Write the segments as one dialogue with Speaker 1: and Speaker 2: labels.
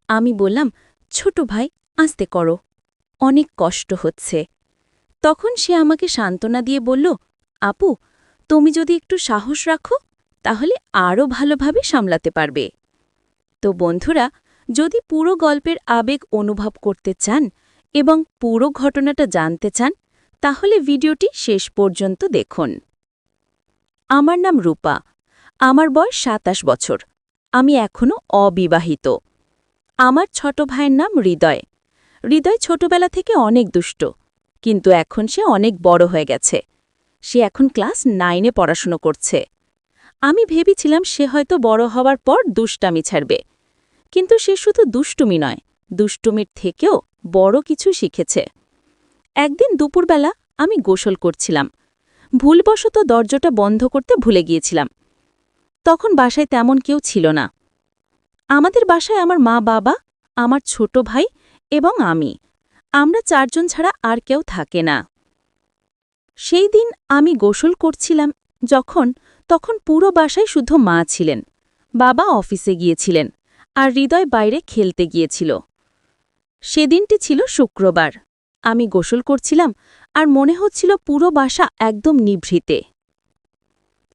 Speaker 1: আমি বললাম, ছোট ভাই, আস্তে করো, অনেক কষ্ট হচ্ছে। তখন সে আমাকে সান্ত্বনা দিয়ে বলল, আপু, তুমি যদি একটু সাহস রাখো তাহলে আরও ভালোভাবে সামলাতে পারবে। তো বন্ধুরা, যদি পুরো গল্পের আবেগ অনুভব করতে চান এবং পুরো ঘটনাটা জানতে চান, তাহলে ভিডিওটি শেষ পর্যন্ত দেখুন। আমার নাম রূপা। আমার বয়স ২৭ বছর। আমি এখনও অবিবাহিত। আমার ছোট ভাইয়ের নাম হৃদয়। হৃদয় ছোটবেলা থেকে অনেক দুষ্ট, কিন্তু এখন সে অনেক বড় হয়ে গেছে। সে এখন ক্লাস 9-এ পড়াশুনো করছে। আমি ভেবেছিলাম সে হয়তো বড় হওয়ার পর দুষ্টামি ছাড়বে, কিন্তু সে শুধু দুষ্টুমি নয়, দুষ্টুমির থেকেও বড় কিছু শিখেছে। একদিন দুপুরবেলা আমি গোসল করছিলাম। ভুলবশত দরজাটা বন্ধ করতে ভুলে গিয়েছিলাম। তখন বাসায় তেমন কেউ ছিল না। আমাদের বাসায় আমার মা, বাবা, আমার ছোট ভাই এবং আমি। আমরা 4 জন ছাড়া আর কেউ থাকে না। সেই দিন আমি গোসল করছিলাম তখন পুরো বাসায় শুধু মা ছিলেন। বাবা অফিসে গিয়েছিলেন, আর হৃদয় বাইরে খেলতে গিয়েছিল। সেদিনটি ছিল শুক্রবার। আমি গোসল করছিলাম, আর মনে হচ্ছিল পুরো বাসা একদম নিভৃতে।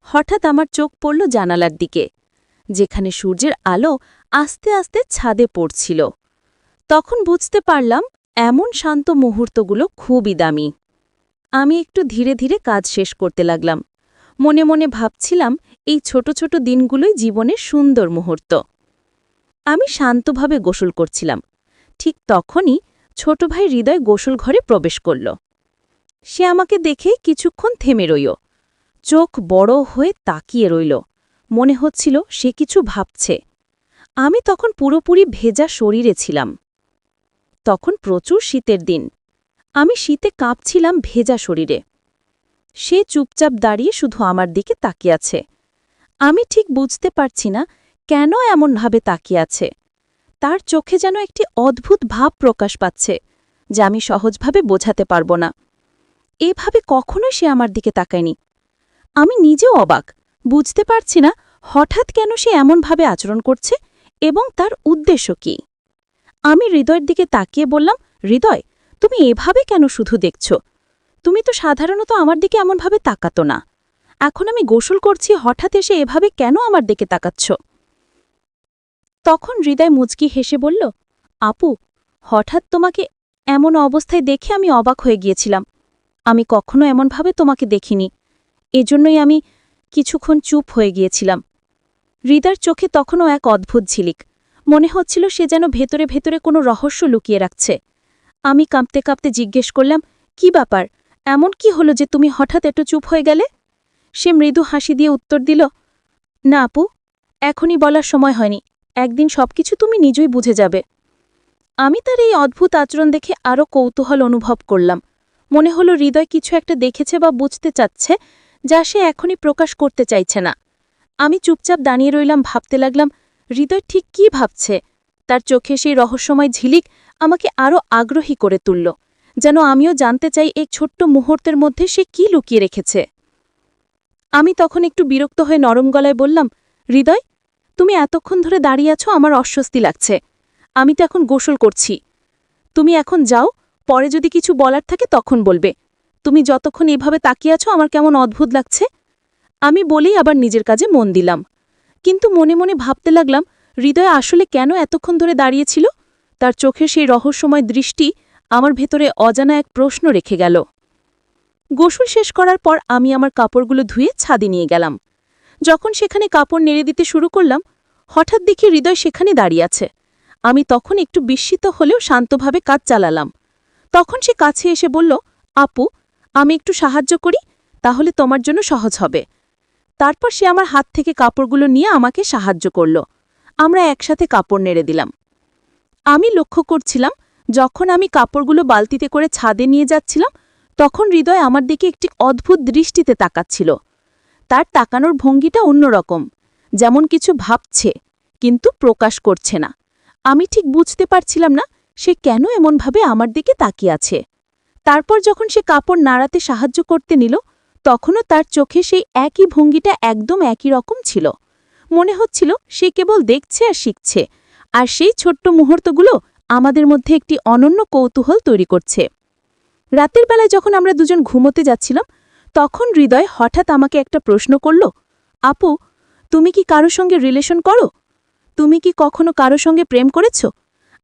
Speaker 1: হঠাৎ আমার চোখ পড়ল জানালার দিকে, যেখানে সূর্যের আলো আস্তে আস্তে ছাদে পড়ছিল। তখন বুঝতে পারলাম এমন শান্ত মুহূর্তগুলো খুবই দামি। আমি একটু ধীরে ধীরে কাজ শেষ করতে লাগলাম। মনে মনে ভাবছিলাম, এই ছোট ছোট দিনগুলোই জীবনের সুন্দর মুহূর্ত। আমি শান্তভাবে গোসল করছিলাম। ঠিক তখনই ছোট ভাই হৃদয় গোসল ঘরে প্রবেশ করল। সে আমাকে দেখে কিছুক্ষণ থেমে রইল, চোখ বড় হয়ে তাকিয়ে রইল। মনে হচ্ছিল সে কিছু ভাবছে। আমি তখন পুরোপুরি ভেজা শরীরে ছিলাম। তখন প্রচুর শীতের দিন। আমি শীতে কাঁপছিলাম ভেজা শরীরে। সে চুপচাপ দাঁড়িয়ে শুধু আমার দিকে তাকিয়ে আছে। আমি ঠিক বুঝতে পারছি না কেন এমনভাবে তাকিয়ে আছে। তার চোখে যেন একটি অদ্ভুত ভাব প্রকাশ পাচ্ছে, যা আমি সহজভাবে বোঝাতে পারব না। এভাবে কখনোই সে আমার দিকে তাকায়নি। আমি নিজেও অবাক, বুঝতে পারছি না হঠাৎ কেন সে এমনভাবে আচরণ করছে এবং তার উদ্দেশ্য কী। আমি হৃদয়ের দিকে তাকিয়ে বললাম, হৃদয়, তুমি এভাবে কেন শুধু দেখছ? তুমি তো সাধারণত আমার দিকে এমনভাবে তাকাতো না। এখন আমি গোসল করছি, হঠাৎ এসে এভাবে কেন আমার দিকে তাকাচ্ছ? তখন হৃদয় মুচকি হেসে বলল, আপু, হঠাৎ তোমাকে এমন অবস্থায় দেখে আমি অবাক হয়ে গিয়েছিলাম। আমি কখনো এমনভাবে তোমাকে দেখিনি, এজন্যই আমি কিছুক্ষণ চুপ হয়ে গিয়েছিলাম। হৃদয়ের চোখে তখনও এক অদ্ভুত ঝিলিক। মনে হচ্ছিল সে যেন ভেতরে ভেতরে কোনো রহস্য লুকিয়ে রাখছে। আমি কাঁপতে কাঁপতে জিজ্ঞেস করলাম, কি ব্যাপার? এমন কি হলো যে তুমি হঠাৎ এত চুপ হয়ে গেলে? সে মৃদু হাসি দিয়ে উত্তর দিল, না আপু, এখনই বলার সময় হয়নি। একদিন সবকিছু তুমি নিজেই বুঝে যাবে। আমি তার এই অদ্ভুত আচরণ দেখে আরও কৌতূহল অনুভব করলাম। মনে হলো হৃদয় কিছু একটা দেখেছে বা বুঝতে চাচ্ছে, যা সে এখনই প্রকাশ করতে চাইছে না। আমি চুপচাপ দাঁড়িয়ে রইলাম, ভাবতে লাগলাম হৃদয় ঠিক কী ভাবছে। তার চোখে সেই রহস্যময় ঝিলিক আমাকে আরও আগ্রহী করে তুলল, যেন আমিও জানতে চাই এই ছোট্ট মুহূর্তের মধ্যে সে কি লুকিয়ে রেখেছে। আমি তখন একটু বিরক্ত হয়ে নরম গলায় বললাম, হৃদয়, তুমি এতক্ষণ ধরে দাঁড়িয়ে আছো, আমার অস্বস্তি লাগছে। আমি তো এখন গোসল করছি। তুমি এখন যাও, পরে যদি কিছু বলার থাকে তখন বলবে। তুমি যতক্ষণ এভাবে তাকিয়ে আছো আমার কেমন অদ্ভুত লাগছে। আমি বলেই আবার নিজের কাজে মন দিলাম, কিন্তু মনে মনে ভাবতে লাগলাম হৃদয় আসলে কেন এতক্ষণ ধরে দাঁড়িয়েছিল। তার চোখের সেই রহস্যময় দৃষ্টি আমার ভেতরে অজানা এক প্রশ্ন রেখে গেল। গোসল শেষ করার পর আমি আমার কাপড়গুলো ধুয়ে ছাদে নিয়ে গেলাম। যখন সেখানে কাপড় নেড়ে দিতে শুরু করলাম, হঠাৎ দেখি হৃদয় সেখানে দাঁড়িয়ে আছে। আমি তখন একটু বিস্মিত হলেও শান্তভাবে কাজ চালালাম। তখন সে কাছে এসে বলল, আপু, আমি একটু সাহায্য করি, তাহলে তোমার জন্য সহজ হবে। তারপর সে আমার হাত থেকে কাপড়গুলো নিয়ে আমাকে সাহায্য করল। আমরা একসাথে কাপড় নেড়ে দিলাম। আমি লক্ষ্য করছিলাম, যখন আমি কাপড়গুলো বালতিতে করে ছাদে নিয়ে যাচ্ছিলাম, তখন হৃদয় আমার দিকে একটি অদ্ভুত দৃষ্টিতে তাকাচ্ছিল। তার তাকানোর ভঙ্গিটা অন্যরকম, যেমন কিছু ভাবছে কিন্তু প্রকাশ করছে না। আমি ঠিক বুঝতে পারছিলাম না সে কেন এমনভাবে আমার দিকে তাকিয়ে আছে। তারপর যখন সে কাপড় নাড়াতে সাহায্য করতে নিল, তখনও তার চোখে সেই একই ভঙ্গিটা একদম একই রকম ছিল। মনে হচ্ছিল সে কেবল দেখছে আর শিখছে, আর সেই ছোট্ট মুহূর্তগুলো আমাদের মধ্যে একটি অনন্য কৌতূহল তৈরি করছে। রাতের বেলায় যখন আমরা দুজন ঘুমোতে যাচ্ছিলাম, তখন হৃদয় হঠাৎ আমাকে একটা প্রশ্ন করল, আপু, তুমি কি কারো সঙ্গে রিলেশন করো? তুমি কি কখনো কারো সঙ্গে প্রেম করেছ?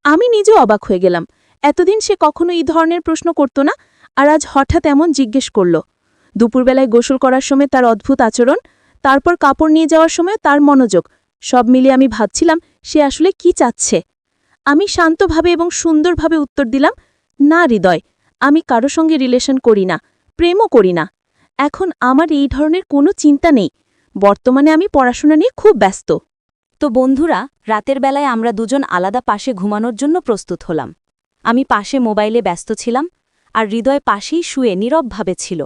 Speaker 1: আমি নিজেও অবাক হয়ে গেলাম। এতদিন সে কখনো এই ধরনের প্রশ্ন করত না, আর আজ হঠাৎ এমন জিজ্ঞেস করল। দুপুরবেলায় গোসল করার সময় তার অদ্ভুত আচরণ, তারপর কাপড় নিয়ে যাওয়ার সময় তার মনোযোগ, সব মিলিয়ে আমি ভাবছিলাম সে আসলে কি চাচ্ছে। আমি শান্তভাবে এবং সুন্দরভাবে উত্তর দিলাম, না হৃদয়, আমি কারো সঙ্গে রিলেশন করি না, প্রেমও করি না। এখন আমার এই ধরনের কোনো চিন্তা নেই। বর্তমানে আমি পড়াশোনা নিয়ে খুব ব্যস্ত।
Speaker 2: তো বন্ধুরা, রাতের বেলায় আমরা দুজন আলাদা পাশে ঘুমানোর জন্য প্রস্তুত হলাম। আমি পাশে মোবাইলে ব্যস্ত ছিলাম, আর হৃদয় পাশেই শুয়ে নীরবভাবে ছিল।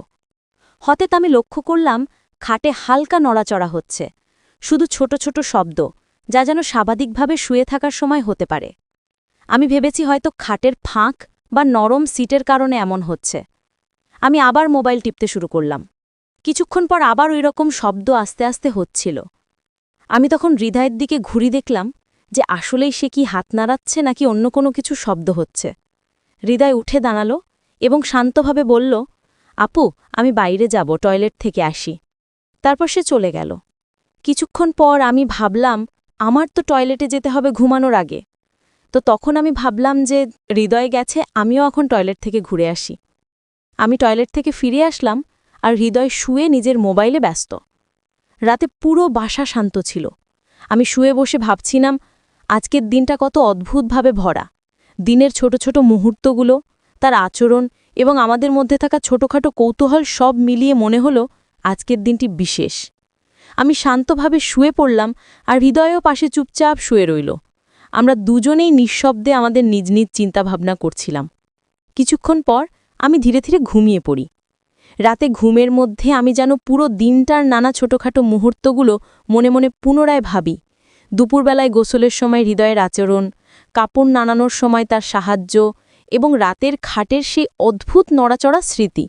Speaker 2: হঠাৎ আমি লক্ষ্য করলাম খাটে হালকা নড়াচড়া হচ্ছে, শুধু ছোট ছোট শব্দ, যা যেন স্বাভাবিকভাবে শুয়ে থাকার সময় হতে পারে। আমি ভেবেছি হয়তো খাটের ফাঁক বা নরম সিটের কারণে এমন হচ্ছে। আমি আবার মোবাইল টিপতে শুরু করলাম। কিছুক্ষণ পর আবার ওই রকম শব্দ আস্তে আস্তে হচ্ছিল। আমি তখন হৃদয়ের দিকে ঘুরি, দেখলাম যে আসলেই সে কি হাত নাড়াচ্ছে নাকি অন্য কোনো কিছু শব্দ হচ্ছে। হৃদয় উঠে দাঁড়ালো এবং শান্তভাবে বলল, আপু, আমি বাইরে যাব, টয়লেট থেকে আসি। তারপর সে চলে গেল। কিছুক্ষণ পর আমি ভাবলাম আমার তো টয়লেটে যেতে হবে ঘুমানোর আগে। তো তখন আমি ভাবলাম যে হৃদয় গেছে, আমিও এখন টয়লেট থেকে ঘুরে আসি। আমি টয়লেট থেকে ফিরে আসলাম, আর হৃদয় শুয়ে নিজের মোবাইলে ব্যস্ত। রাতে পুরো বাসা শান্ত ছিল। আমি শুয়ে বসে ভাবছিলাম আজকের দিনটা কত অদ্ভুতভাবে ভরা। দিনের ছোট ছোট মুহূর্তগুলো, তার আচরণ এবং আমাদের মধ্যে থাকা ছোটখাটো কৌতূহল সব মিলিয়ে মনে হলো আজকের দিনটি বিশেষ। আমি শান্তভাবে শুয়ে পড়লাম, আর হৃদয়ও পাশে চুপচাপ শুয়ে রইল। আমরা দুজনেই নিঃশব্দে আমাদের নিজ নিজ চিন্তাভাবনা করছিলাম। কিছুক্ষণ পর আমি ধীরে ধীরে ঘুমিয়ে পড়ি। রাতে ঘুমের মধ্যে আমি যেন পুরো দিনটার নানা ছোটখাটো মুহূর্তগুলো মনে মনে পুনরায় ভাবি। দুপুরবেলায় গোসলের সময় হৃদয়ের আচরণ, কাপড় নানানোর সময় তার সাহায্য এবং রাতের খাটের সেই অদ্ভুত নড়াচড়া স্মৃতি।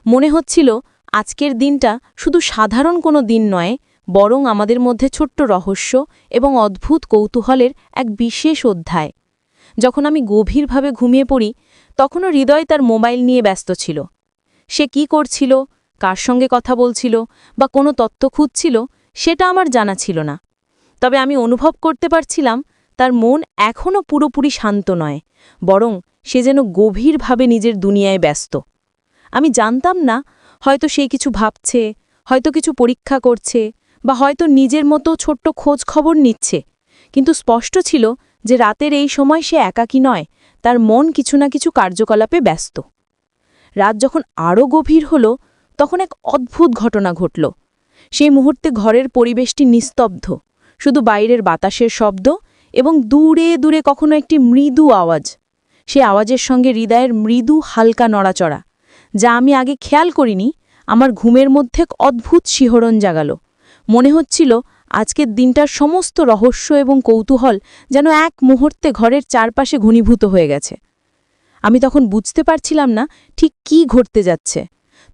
Speaker 2: মনে হচ্ছিল আজকের দিনটা শুধু সাধারণ কোনো দিন নয়, বরং আমাদের মধ্যে ছোট্ট রহস্য এবং অদ্ভুত কৌতূহলের এক বিশেষ অধ্যায়। যখন আমি গভীরভাবে ঘুমিয়ে পড়ি, তখনও হৃদয় তার মোবাইল নিয়ে ব্যস্ত ছিল। সে কি করছিল, কার সঙ্গে কথা বলছিল বা কোনো তথ্য খুঁজছিল, সেটা আমার জানা ছিল না। তবে আমি অনুভব করতে পারছিলাম তার মন এখনও পুরোপুরি শান্ত নয়, বরং সে যেন গভীরভাবে নিজের দুনিয়ায় ব্যস্ত। আমি জানতাম না, হয়তো সে কিছু ভাবছে, হয়তো কিছু পরীক্ষা করছে, বা হয়তো নিজের মতো ছোট্ট খোঁজ খবর নিচ্ছে। কিন্তু স্পষ্ট ছিল যে রাতের এই সময় সে একাকী নয়, তার মন কিছু না কিছু কার্যকলাপে ব্যস্ত। রাত যখন আরও গভীর হল, তখন এক অদ্ভুত ঘটনা ঘটল। সেই মুহূর্তে ঘরের পরিবেশটি নিস্তব্ধ, শুধু বাইরের বাতাসের শব্দ এবং দূরে দূরে কখনো একটি মৃদু আওয়াজ। সে আওয়াজের সঙ্গে হৃদয়ের মৃদু হালকা নড়াচড়া, যা আমি আগে খেয়াল করিনি, আমার ঘুমের মধ্যে এক অদ্ভুত শিহরণ জাগাল। মনে হচ্ছিল আজকের দিনটার সমস্ত রহস্য এবং কৌতূহল যেন এক মুহূর্তে ঘরের চারপাশে ঘনীভূত হয়ে গেছে। আমি তখন বুঝতে পারছিলাম না ঠিক কী ঘটতে যাচ্ছে,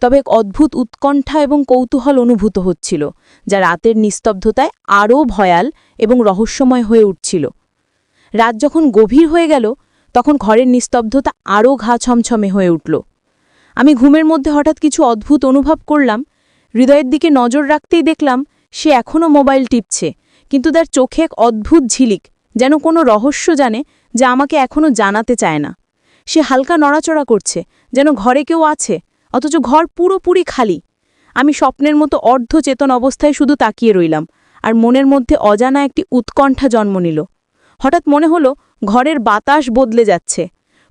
Speaker 2: তবে এক অদ্ভুত উৎকণ্ঠা এবং কৌতূহল অনুভূত হচ্ছিল, যা রাতের নিস্তব্ধতায় আরও ভয়াল এবং রহস্যময় হয়ে উঠছিল। রাত যখন গভীর হয়ে গেল, তখন ঘরের নিস্তব্ধতা আরও ঘা ছমছমে হয়ে উঠল। আমি ঘুমের মধ্যে হঠাৎ কিছু অদ্ভুত অনুভব করলাম। হৃদয়ের দিকে নজর রাখতেই দেখলাম সে এখনও মোবাইল টিপছে, কিন্তু তার চোখে এক অদ্ভুত ঝিলিক, যেন কোনো রহস্য জানে যা আমাকে এখনও জানাতে চায় না। সে হালকা নড়াচড়া করছে, যেন ঘরে কেউ আছে, অথচ ঘর পুরোপুরি খালি। আমি স্বপ্নের মতো অর্ধচেতন অবস্থায় শুধু তাকিয়ে রইলাম, আর মনের মধ্যে অজানা একটি উৎকণ্ঠা জন্ম নিল। হঠাৎ মনে হলো ঘরের বাতাস বদলে যাচ্ছে।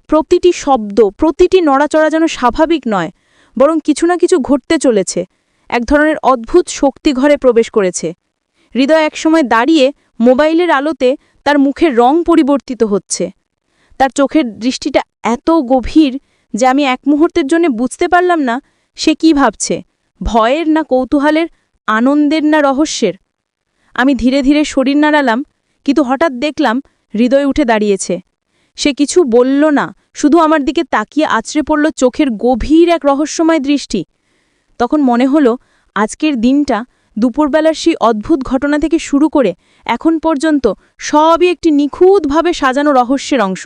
Speaker 2: প্রতিটি শব্দ, প্রতিটি নড়াচড়া যেন স্বাভাবিক নয়, বরং কিছু না কিছু ঘটতে চলেছে। এক ধরনের অদ্ভুত শক্তি ঘরে প্রবেশ করেছে। হৃদয় একসময় দাঁড়িয়ে মোবাইলের আলোতে তার মুখের রং পরিবর্তিত হচ্ছে। তার চোখের দৃষ্টিটা এত গভীর যে আমি এক মুহূর্তের জন্য বুঝতে পারলাম না সে কি ভাবছে, ভয়ের না কৌতূহলের, আনন্দের না রহস্যের। আমি ধীরে ধীরে শরীর নাড়ালাম, কিন্তু হঠাৎ দেখলাম হৃদয় উঠে দাঁড়িয়েছে। সে কিছু বলল না, শুধু আমার দিকে তাকিয়ে আছড়ে পড়ল চোখের গভীর এক রহস্যময় দৃষ্টি। তখন মনে হলো আজকের দিনটা
Speaker 3: দুপুরবেলার সেই অদ্ভুত ঘটনা থেকে শুরু করে এখন পর্যন্ত সবই একটি নিখুঁতভাবে সাজানো রহস্যের অংশ।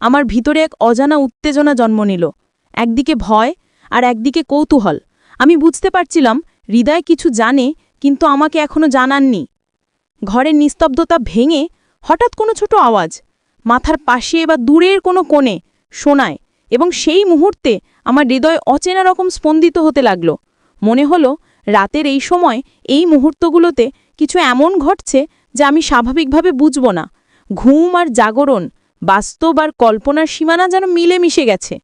Speaker 3: আমার ভিতরে এক অজানা উত্তেজনা জন্ম নিল, একদিকে ভয় আর একদিকে কৌতূহল। আমি বুঝতে পারছিলাম হৃদয় কিছু জানে, কিন্তু আমাকে এখনো জানাননি। ঘরের নিস্তব্ধতা ভেঙে হঠাৎ কোনো ছোট আওয়াজ মাথার পাশে বা দূরের কোনো কোণে শোনায়, এবং সেই মুহূর্তে আমার হৃদয় অচেনা রকম স্পন্দিত হতে লাগল। মনে হলো রাতের এই সময়, এই মুহূর্তগুলোতে কিছু এমন ঘটছে যা আমি স্বাভাবিকভাবে বুঝব না। ঘুম আর জাগরণ, বাস্তব আর কল্পনার সীমানা যেন মিলেমিশে গেছে।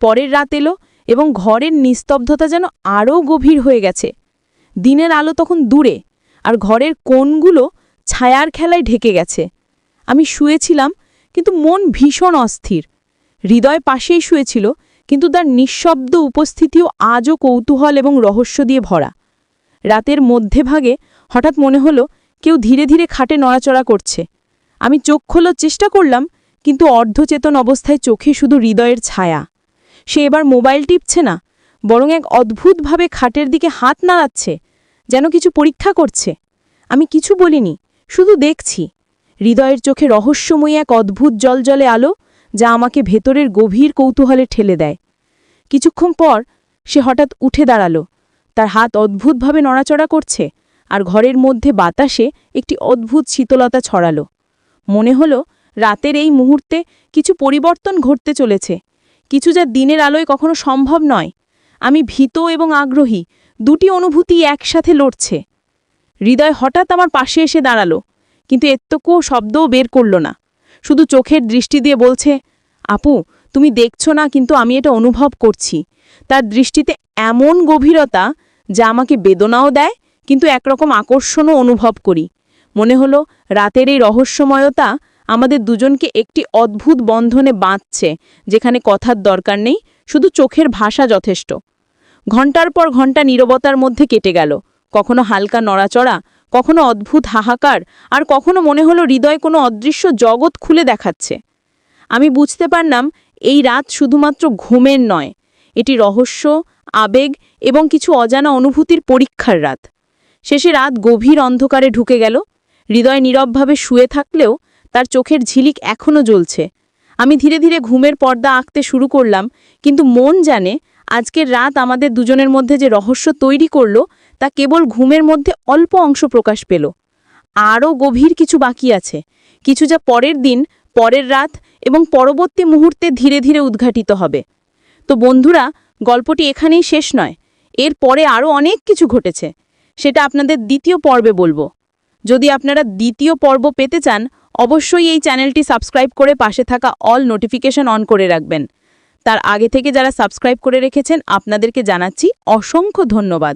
Speaker 3: পরের রাত এলো এবং ঘরের নিস্তব্ধতা যেন আরও গভীর হয়ে গেছে। দিনের আলো তখন দূরে, আর ঘরের কোণগুলো ছায়ার খেলায় ঢেকে গেছে। আমি শুয়েছিলাম, কিন্তু মন ভীষণ অস্থির। হৃদয় পাশেই শুয়েছিল, কিন্তু তার নিঃশব্দ উপস্থিতিও আজও কৌতূহল এবং রহস্য দিয়ে ভরা। রাতের মধ্যভাগে হঠাৎ মনে হলো কেউ ধীরে ধীরে খাটে নড়াচড়া করছে। আমি চোখ খোলার চেষ্টা করলাম, কিন্তু অর্ধচেতন অবস্থায় চোখে শুধু হৃদয়ের ছায়া। সে এবার মোবাইল টিপছে না, বরং এক অদ্ভুতভাবে খাটের দিকে হাত নাড়াচ্ছে, যেন কিছু পরীক্ষা করছে। আমি কিছু বলিনি, শুধু দেখছি। হৃদয়ের চোখে রহস্যময়ী এক অদ্ভুত জলজলে আলো, যা আমাকে ভেতরের গভীর কৌতূহলে ঠেলে দেয়। কিছুক্ষণ পর সে হঠাৎ উঠে দাঁড়ালো। তার হাত অদ্ভুতভাবে নড়াচড়া করছে, আর ঘরের মধ্যে বাতাসে একটি অদ্ভুত শীতলতা ছড়ালো। মনে হলো রাতের এই মুহূর্তে কিছু পরিবর্তন ঘটতে চলেছে, কিছু যা দিনের আলোয় কখনো সম্ভব নয়। আমি ভীত এবং আগ্রহী, দুটি অনুভূতি একসাথে লড়ছে। হৃদয় হঠাৎ আমার পাশে এসে দাঁড়ালো, কিন্তু এত্তকও শব্দও বের করল না। শুধু চোখের দৃষ্টি দিয়ে বলছে, আপু, তুমি দেখছো না, কিন্তু আমি এটা অনুভব করছি। তার দৃষ্টিতে এমন গভীরতা যা আমাকে বেদনাও দেয়, কিন্তু একরকম আকর্ষণও অনুভব করি। মনে হলো রাতের এই রহস্যময়তা আমাদের দুজনকে একটি অদ্ভুত বন্ধনে বাঁধছে, যেখানে কথার দরকার নেই, শুধু চোখের ভাষা যথেষ্ট। ঘণ্টার পর ঘণ্টা নীরবতার মধ্যে কেটে গেল, কখনো হালকা নড়াচড়া, কখনো অদ্ভুত হাহাকার, আর কখনো মনে হলো হৃদয় কোনো অদৃশ্য জগৎ খুলে দেখাচ্ছে। আমি বুঝতে পারলাম এই রাত শুধুমাত্র ঘুমের নয়, এটি রহস্য, আবেগ এবং কিছু অজানা অনুভূতির পরীক্ষার রাত। শেষে রাত গভীর অন্ধকারে ঢুকে গেল। হৃদয় নীরবভাবে শুয়ে থাকলেও তার চোখের ঝিলিক এখনও জ্বলছে। আমি ধীরে ধীরে ঘুমের পর্দা আঁকতে শুরু করলাম, কিন্তু মন জানে আজকের রাত আমাদের দুজনের মধ্যে যে রহস্য তৈরি করল, তা কেবল ঘুমের মধ্যে অল্প অংশ প্রকাশ পেল। আরও গভীর কিছু বাকি আছে, কিছু যা পরের দিন, পরের রাত এবং পরবর্তী মুহূর্তে ধীরে ধীরে উদ্ঘাটিত হবে। তো বন্ধুরা, গল্পটি এখানেই শেষ নয়, এর পরে আরও অনেক কিছু ঘটেছে, সেটা আপনাদের দ্বিতীয় পর্বে বলবো। যদি আপনারা দ্বিতীয় পর্ব পেতে চান, অবশ্যই এই চ্যানেলটি সাবস্ক্রাইব করে পাশে থাকা অল নোটিফিকেশন অন করে রাখবেন। তার আগে থেকে যারা সাবস্ক্রাইব করে রেখেছেন, আপনাদেরকে জানাচ্ছি অসংখ্য ধন্যবাদ।